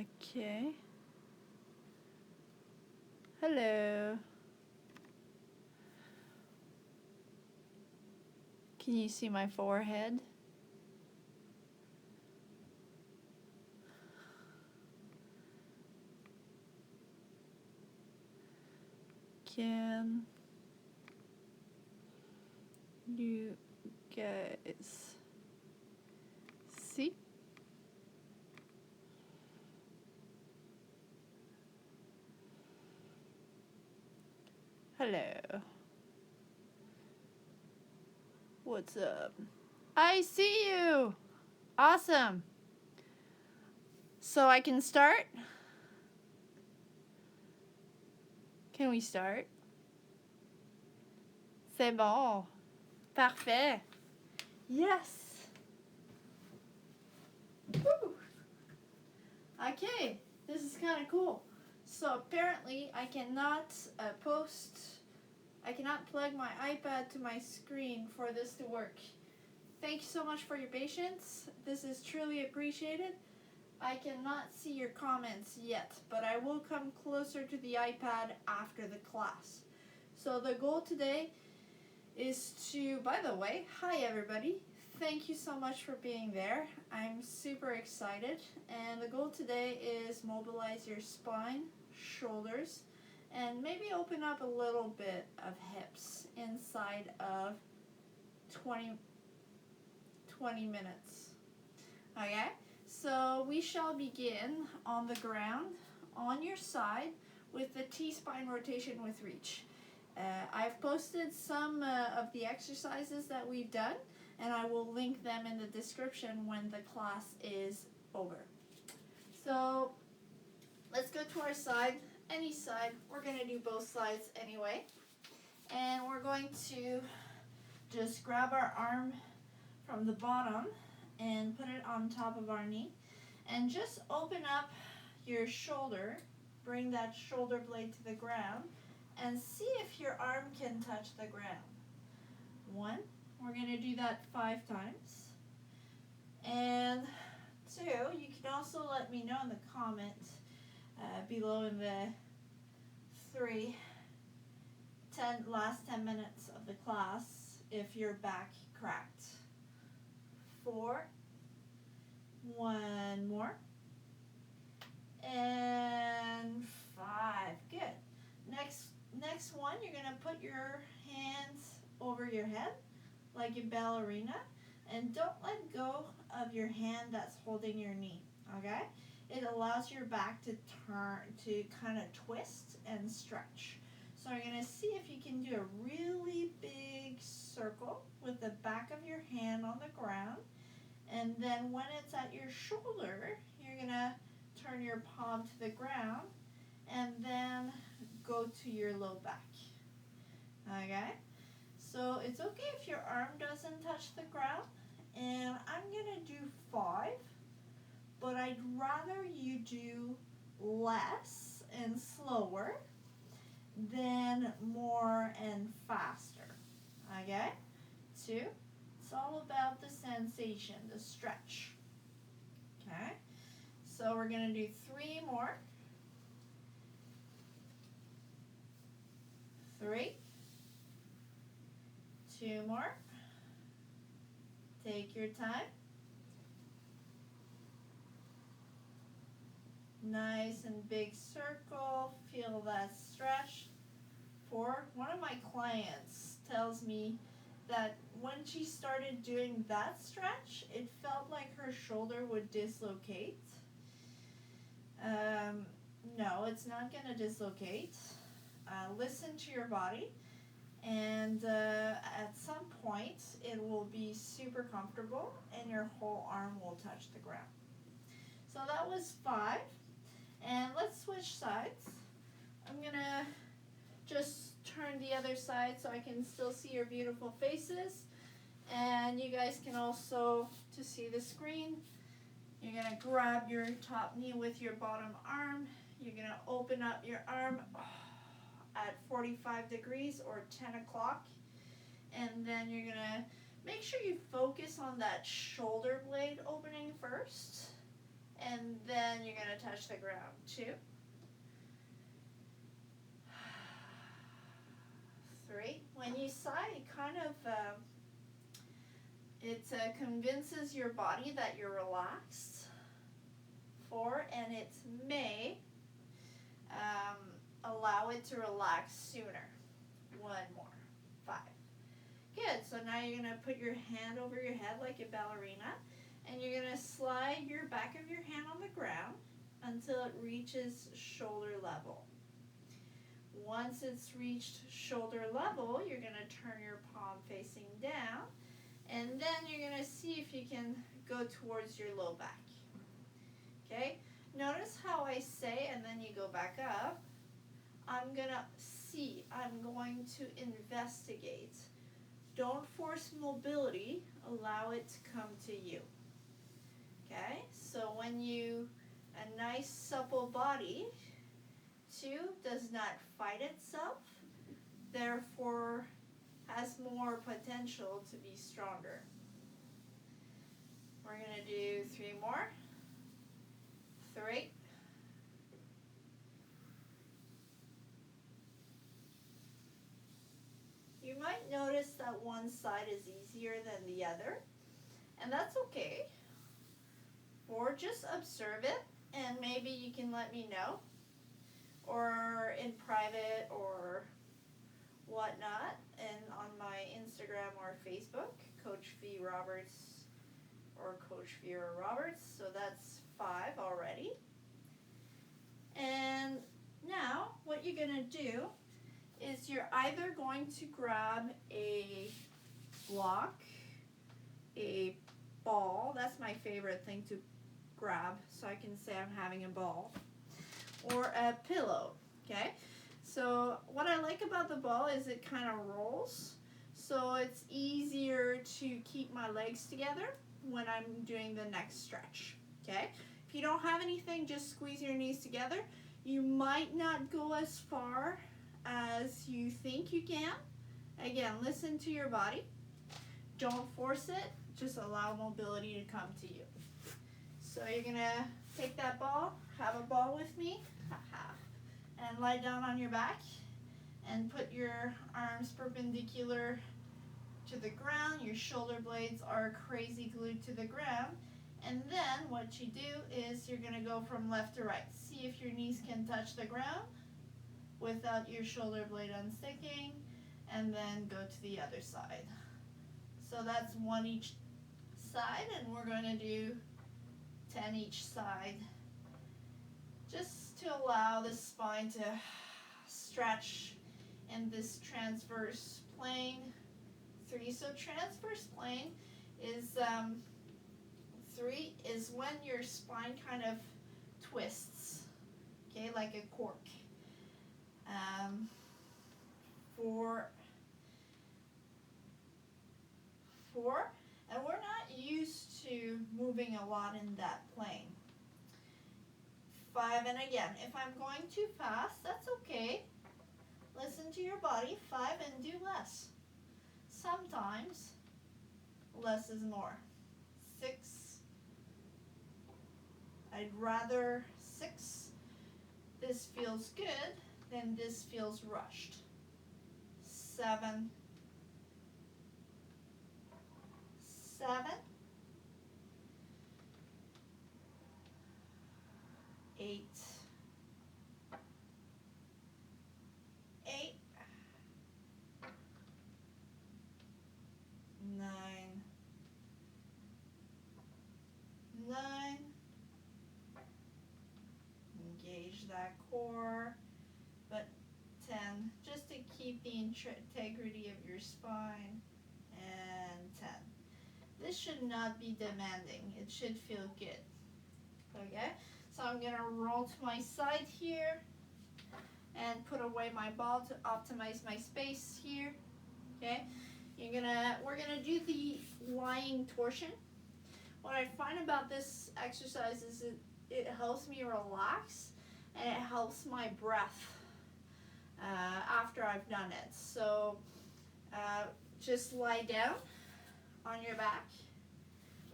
Okay. Hello. Can you see my forehead? Can you guys see? Hello. What's up? I see you. Awesome. So I can start? Can we start? C'est bon. Parfait. Yes. Woo. Okay, this is kind of cool. So apparently I cannot I cannot plug my iPad to my screen for this to work. Thank you so much for your patience. This is truly appreciated. I cannot see your comments yet, but I will come closer to the iPad after the class. So the goal today is to, by the way, hi everybody. Thank you so much for being there. I'm super excited. And the goal today is mobilize your spine, shoulders, and maybe open up a little bit of hips inside of 20 minutes. Okay? So we shall begin on the ground, on your side, with the T-spine rotation with reach. I've posted some of the exercises that we've done, and I will link them in the description when the class is over. So let's go to our side, any side. We're going to do both sides anyway. And we're going to just grab our arm from the bottom and put it on top of our knee. And just open up your shoulder, bring that shoulder blade to the ground, and see if your arm can touch the ground. 1, we're going to do that 5 times. And 2, you can also let me know in the comments below in the last 10 minutes of the class if your back cracked. 4, 1 more, and 5. Good. Next one, you're going to put your hands over your head like a ballerina, and don't let go of your hand that's holding your knee, okay? It allows your back to turn, to kind of twist and stretch. So you're going to see if you can do a really big circle with the back of your hand on the ground, and then when it's at your shoulder, you're going to turn your palm to the ground and then go to your low back. Okay? So it's okay if your arm doesn't touch the ground. And I'm going to do 5, but I'd rather you do less and slower than more and faster. Okay? 2, it's all about the sensation, the stretch. Okay? So we're going to do 3 more. 3, 2 more. Take your time. Nice and big circle. Feel that stretch. 4, one of my clients tells me that when she started doing that stretch, it felt like her shoulder would dislocate. No, it's not going to dislocate. Listen to your body, and at some point it will be super comfortable and your whole arm will touch the ground. So that was 5, and let's switch sides. I'm going to just turn the other side so I can still see your beautiful faces, and you guys can also, to see the screen, you're going to grab your top knee with your bottom arm. You're going to open up your arm at 45 degrees or 10 o'clock. And then you're going to make sure you focus on that shoulder blade opening first. and then you're going to touch the ground. 2, 3. When you sigh, it kind of convinces your body that you're relaxed. 4, and it may allow it to relax sooner. 1 more. 5. Good. So now you're going to put your hand over your head like a ballerina, and you're going to slide your back of your hand on the ground until it reaches shoulder level. Once it's reached shoulder level, you're going to turn your palm facing down, and then you're going to see if you can go towards your low back. Okay? Notice how I say, and then you go back up. I'm going to see. I'm going to investigate. Don't force mobility. Allow it to come to you. Okay? So when a nice supple body, 2, does not fight itself, therefore has more potential to be stronger. We're going to do 3 more. 3. You might notice that one side is easier than the other, and that's okay. 4, just observe it, and maybe you can let me know, or in private or whatnot, and on my Instagram or Facebook, Coach V Roberts or Coach Vera Roberts. So that's 5 already. And now what you're going to do is you're either going to grab a block, a ball. That's my favorite thing to grab, so I can say I'm having a ball, or a pillow. Okay, so what I like about the ball is it kind of rolls, so it's easier to keep my legs together when I'm doing the next stretch. Okay, if you don't have anything, just squeeze your knees together. You might not go as far as you think you can. Again, listen to your body. Don't force it. Just allow mobility to come to you. So you're going to take that ball, have a ball with me, and lie down on your back and put your arms perpendicular to the ground. Your shoulder blades are crazy glued to the ground. And then what you do is you're going to go from left to right. See if your knees can touch the ground without your shoulder blade unsticking, and then go to the other side. So that's 1 each side, and we're going to do 10 each side, just to allow the spine to stretch in this transverse plane. 3. So transverse plane is 3 is when your spine kind of twists, okay, like a cork. 4, and we're not used to moving a lot in that plane. 5, and again, if I'm going too fast, that's okay. Listen to your body. 5, and do less. Sometimes less is more. 6, I'd rather 6. This feels good, then this feels rushed. 7, 8, 9, 9. Engage that core. But 10, just to keep the integrity of your spine. And 10. This should not be demanding. It should feel good. Okay? So I'm going to roll to my side here and put away my ball to optimize my space here. Okay? We're gonna do the lying torsion. What I find about this exercise is it helps me relax, and it helps my breath after I've done it. So just lie down on your back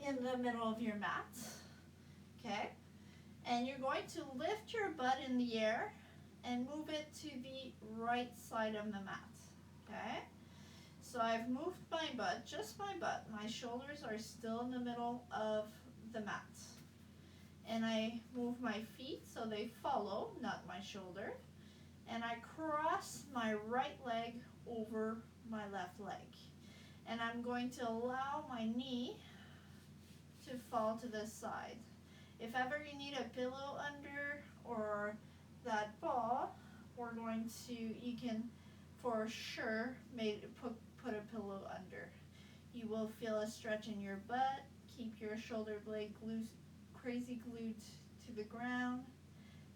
in the middle of your mat. Okay? And you're going to lift your butt in the air and move it to the right side of the mat. Okay? So I've moved my butt, just my butt. My shoulders are still in the middle of the mat. And I move my feet so they follow, not my shoulder. And I cross my right leg over my left leg. And I'm going to allow my knee to fall to this side. If ever you need a pillow under or that ball, you can for sure put a pillow under. You will feel a stretch in your butt. Keep your shoulder blade crazy glued to the ground,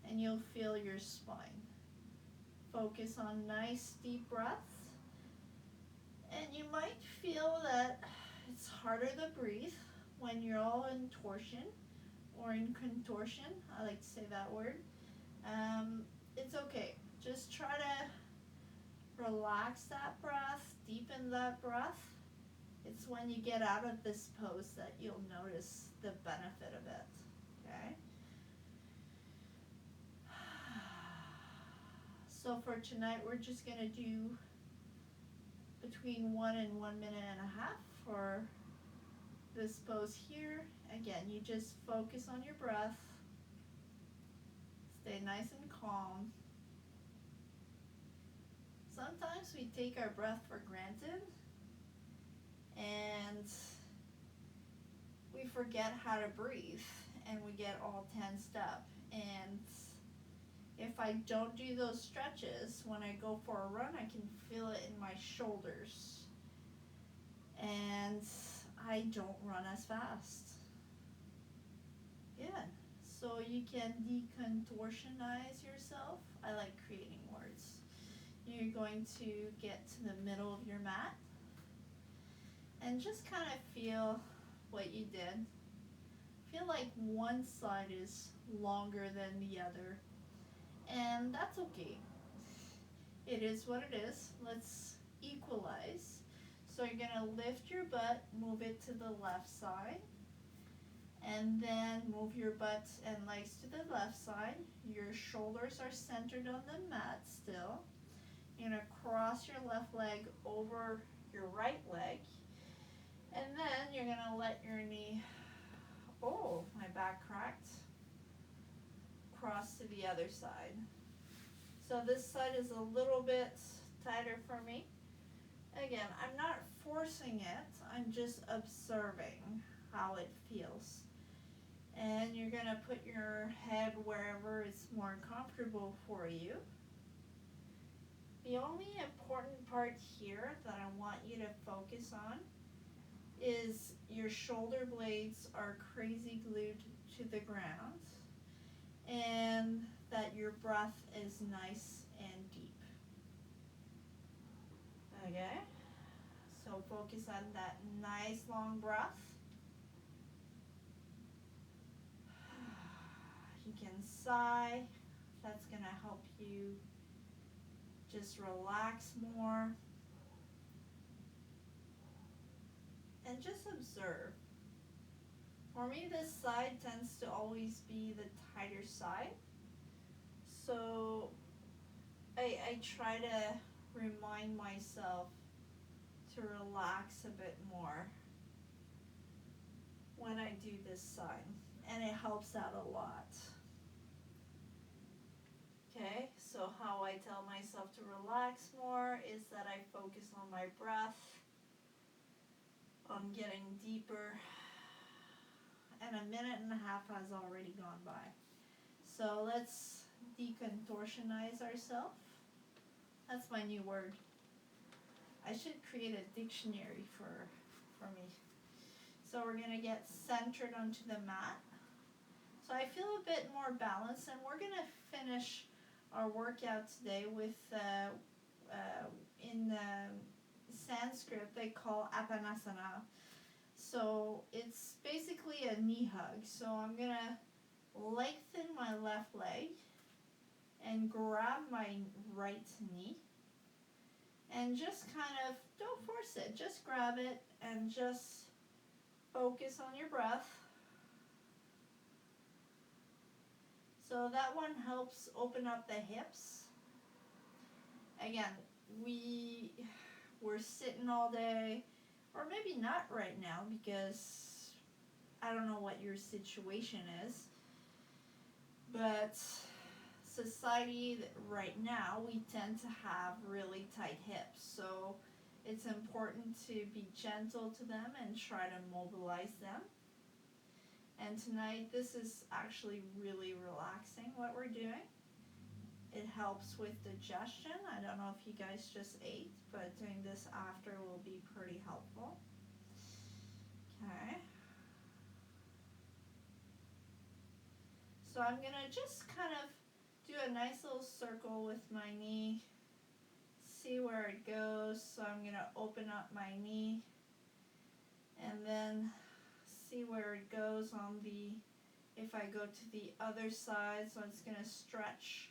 and you'll feel your spine. Focus on nice deep breaths. And you might feel that it's harder to breathe when you're all in torsion or in contortion. I like to say that word. It's okay. Just try to relax that breath, deepen that breath. It's when you get out of this pose that you'll notice the benefit of it. Okay? So for tonight, we're just going to do between 1 and 1.5 minutes for this pose here. Again, you just focus on your breath. Stay nice and calm. Sometimes we take our breath for granted and we forget how to breathe and we get all tensed up. And if I don't do those stretches, when I go for a run, I can feel it in my shoulders. And I don't run as fast. Good. So you can decontortionize yourself. I like creating words. You're going to get to the middle of your mat and just kind of feel what you did. Feel like one side is longer than the other, and that's okay. It is what it is. Let's equalize. So you're going to lift your butt, move it to the left side, and then move your butt and legs to the left side. Your shoulders are centered on the mat still. You're going to cross your left leg over your right leg, and then you're going to let your knee, oh, my back cracked, cross to the other side. So this side is a little bit tighter for me. Again, I'm not forcing it, I'm just observing how it feels. And you're going to put your head wherever it's more comfortable for you. The only important part here that I want you to focus on is your shoulder blades are crazy glued to the ground and that your breath is nice and deep. Okay, so focus on that nice long breath. You can sigh. That's going to help you just relax more. And just observe. For me, this side tends to always be the tighter side. So I try to remind myself to relax a bit more when I do this side, and it helps out a lot. Okay, so how I tell myself to relax more is that I focus on my breath, on getting deeper, and 1.5 minutes has already gone by. So let's decontortionize ourselves. That's my new word. I should create a dictionary for me. So we're going to get centered onto the mat. So I feel a bit more balanced, and we're going to finish our workout today with, in Sanskrit, they call Apanasana. So it's basically a knee hug. So I'm going to lengthen my left leg and grab my right knee. And just kind of, don't force it, just grab it and just focus on your breath. So that one helps open up the hips. Again, we're sitting all day, or maybe not right now because I don't know what your situation is, but society right now, we tend to have really tight hips. So it's important to be gentle to them and try to mobilize them. And tonight, this is actually really relaxing what we're doing. It helps with digestion. I don't know if you guys just ate, but doing this after will be pretty helpful. Okay. So I'm going to just kind of do a nice little circle with my knee. See where it goes. So I'm going to open up my knee and then see where it goes on the, if I go to the other side. So it's going to stretch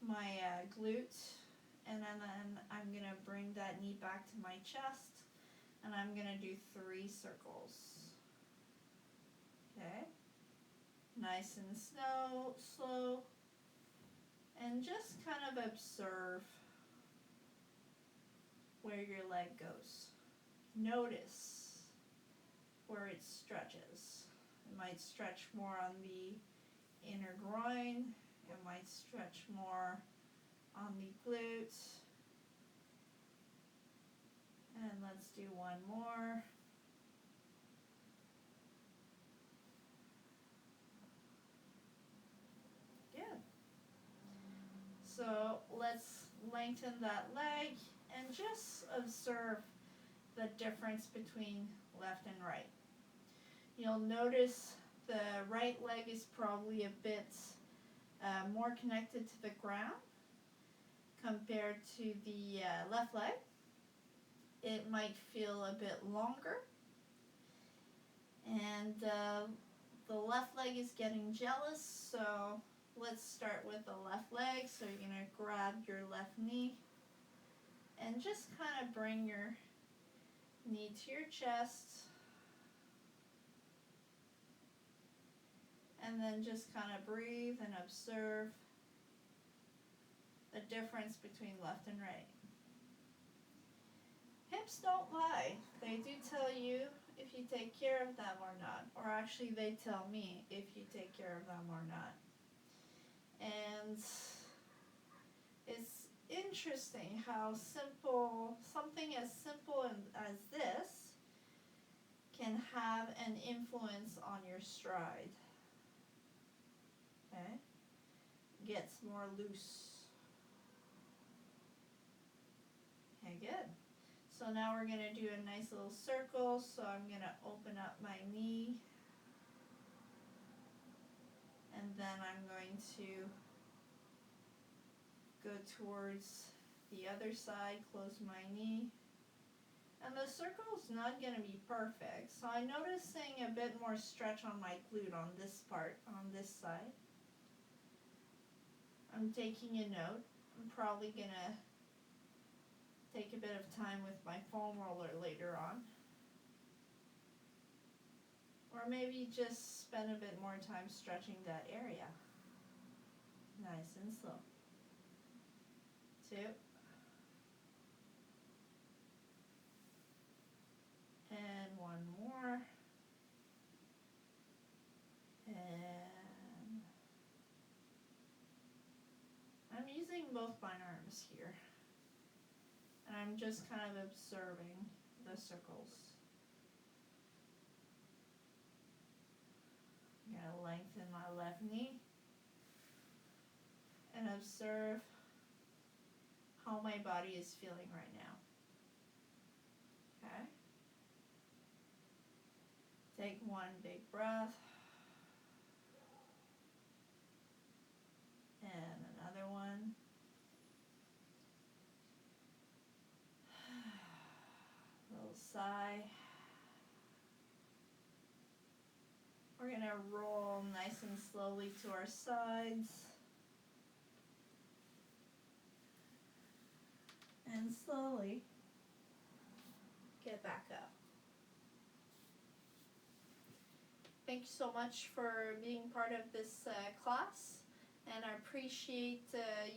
my glute, and then I'm going to bring that knee back to my chest, and I'm going to do 3 circles. Okay, nice and slow, and just kind of observe where your leg goes. Notice where it stretches. It might stretch more on the inner groin. It might stretch more on the glutes. And let's do one more. Good. So let's lengthen that leg and just observe the difference between left and right. You'll notice the right leg is probably a bit more connected to the ground compared to the left leg. It might feel a bit longer, and the left leg is getting jealous, so let's start with the left leg. So you're going to grab your left knee and just kind of bring your knee to your chest, and then just kind of breathe and observe the difference between left and right. Hips don't lie. They do tell you if you take care of them or not, or actually they tell me if you take care of them or not. And it's interesting how something as simple as this can have an influence on your stride. Okay? Gets more loose. Okay, good. So now we're going to do a nice little circle. So I'm going to open up my knee. And then I'm going to go towards the other side, close my knee. And the circle is not going to be perfect. So I'm noticing a bit more stretch on my glute on this part, on this side. I'm taking a note. I'm probably going to take a bit of time with my foam roller later on. Or maybe just spend a bit more time stretching that area. Nice and slow. 2. And one more. And I'm using both my arms here. And I'm just kind of observing the circles. I'm going to lengthen my left knee and observe how my body is feeling right now. Okay? Take one big breath. And another one. Little sigh. We're going to roll nice and slowly to our sides. And slowly get back up. Thank you so much for being part of this class. And I appreciate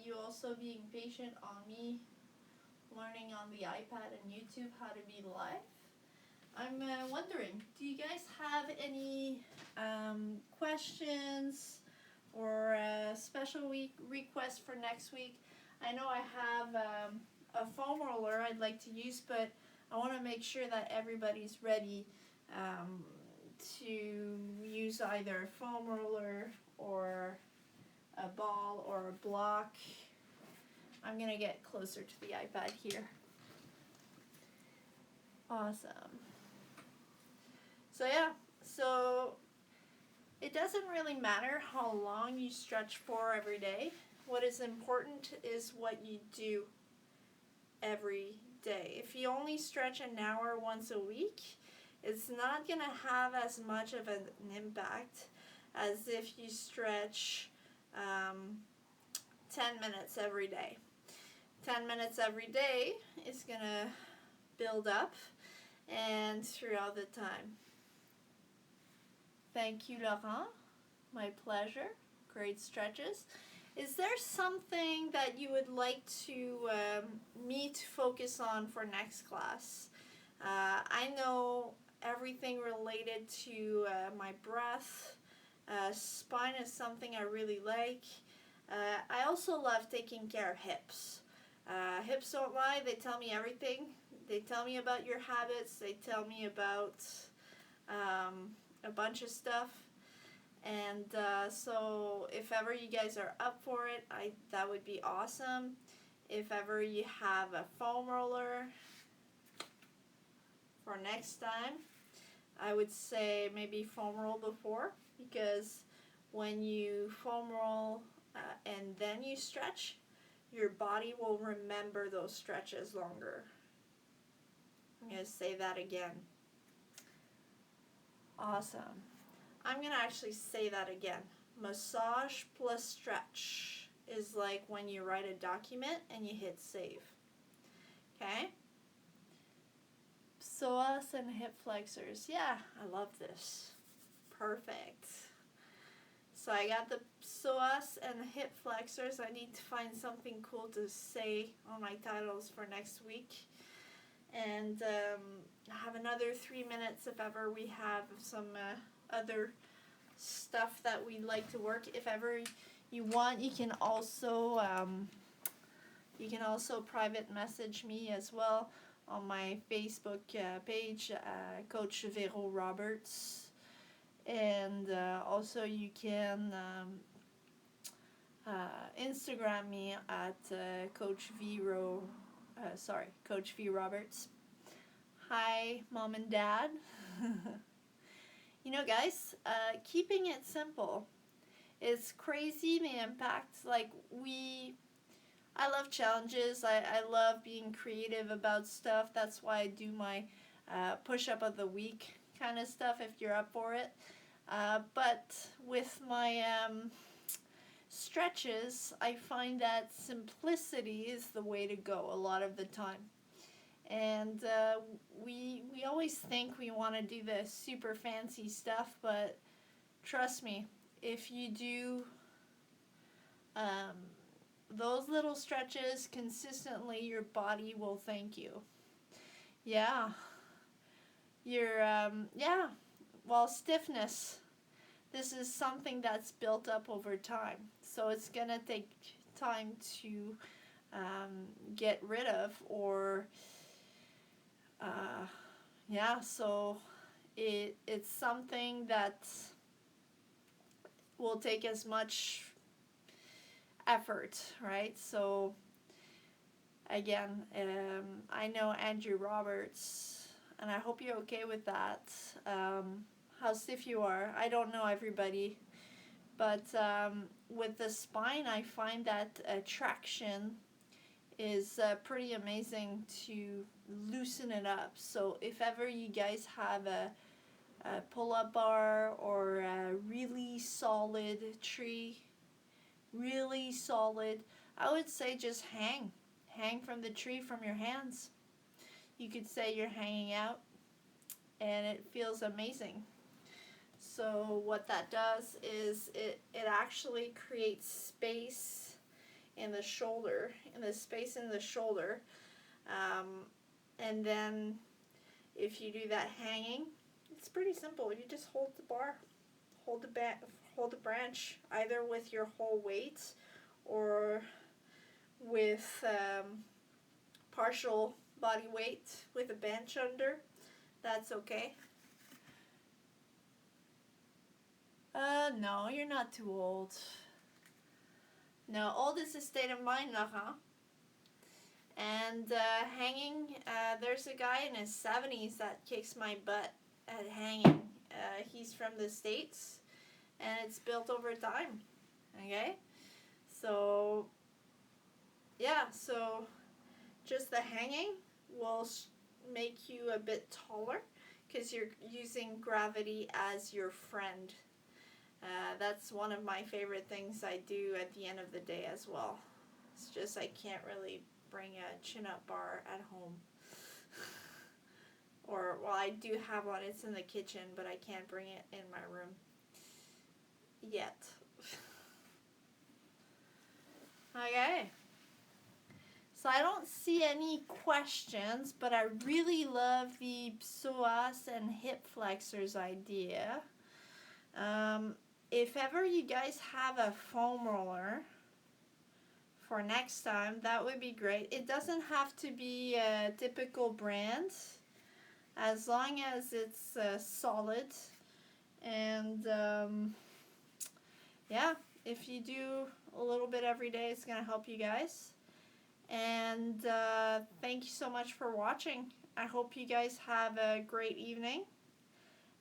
you also being patient on me learning on the iPad and YouTube how to be live. I'm wondering, do you guys have any questions or special week requests for next week? I know I have a foam roller I'd like to use, but I want to make sure that everybody's ready to use either a foam roller or a ball or a block. I'm going to get closer to the iPad here. Awesome. So yeah, so it doesn't really matter how long you stretch for every day. What is important is what you do every day. If you only stretch an hour once a week, it's not going to have as much of an impact as if you stretch 10 minutes every day. 10 minutes every day is going to build up and throughout the time. Thank you, Laurent. My pleasure. Great stretches. Is there something that you would like to me to focus on for next class? I know everything related to my breath. Spine is something I really like. I also love taking care of hips. Hips don't lie. They tell me everything. They tell me about your habits. They tell me about a bunch of stuff. And so if ever you guys are up for it, that would be awesome. If ever you have a foam roller for next time, I would say maybe foam roll before, because when you foam roll and then you stretch, your body will remember those stretches longer. I'm going to say that again. Awesome. I'm going to actually say that again. Massage plus stretch is like when you write a document and you hit save. Okay? Psoas and hip flexors. Yeah, I love this. Perfect. So I got the psoas and the hip flexors. I need to find something cool to say on my titles for next week. And I have another 3 minutes if ever we have some other stuff that we'd like to work. If ever you want, you can also private message me as well on my Facebook page, Coach Vero Roberts, and also you can Instagram me at Coach V Roberts. Hi, Mom and Dad. You know, guys, keeping it simple. It's crazy the impact. Like, I love challenges. I love being creative about stuff. That's why I do my push-up of the week kind of stuff if you're up for it. But with my stretches, I find that simplicity is the way to go a lot of the time. And we always think we want to do the super fancy stuff, but trust me, if you do those little stretches consistently, your body will thank you. Yeah. Stiffness. This is something that's built up over time. So it's going to take time to get rid of, or so it's something that will take as much effort, right? So again, I know Andrew Roberts, and I hope you're okay with that. How stiff you are, I don't know everybody, but with the spine, I find that traction is pretty amazing to loosen it up. So if ever you guys have a pull-up bar or a really solid tree, really solid, I would say just hang from the tree from your hands. You could say you're hanging out and it feels amazing. So what that does is it actually creates space in the shoulder, and then if you do that hanging, it's pretty simple. You just hold the bar, hold the branch, either with your whole weight or with partial body weight with a bench under. That's okay. No, you're not too old. No, old is a state of mind, huh? And hanging, there's a guy in his 70s that kicks my butt at hanging. He's from the States, and it's built over time. Okay? So, yeah, so just the hanging will make you a bit taller because you're using gravity as your friend. That's one of my favorite things I do at the end of the day as well. It's just I can't really bring a chin-up bar at home. Or, well, I do have one. It's in the kitchen, but I can't bring it in my room yet. Okay. So I don't see any questions, but I really love the psoas and hip flexors idea. If ever you guys have a foam roller for next time, that would be great. It doesn't have to be a typical brand, as long as it's solid. And yeah, if you do a little bit every day, it's going to help you guys. And thank you so much for watching. I hope you guys have a great evening.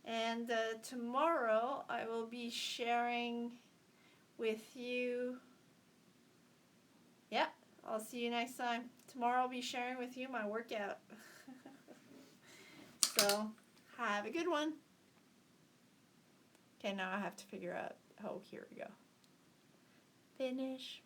And tomorrow I will be sharing with you. Yeah, I'll see you next time. Tomorrow I'll be sharing with you my workout. So, have a good one. Okay, now I have to figure out. Oh, here we go. Finish.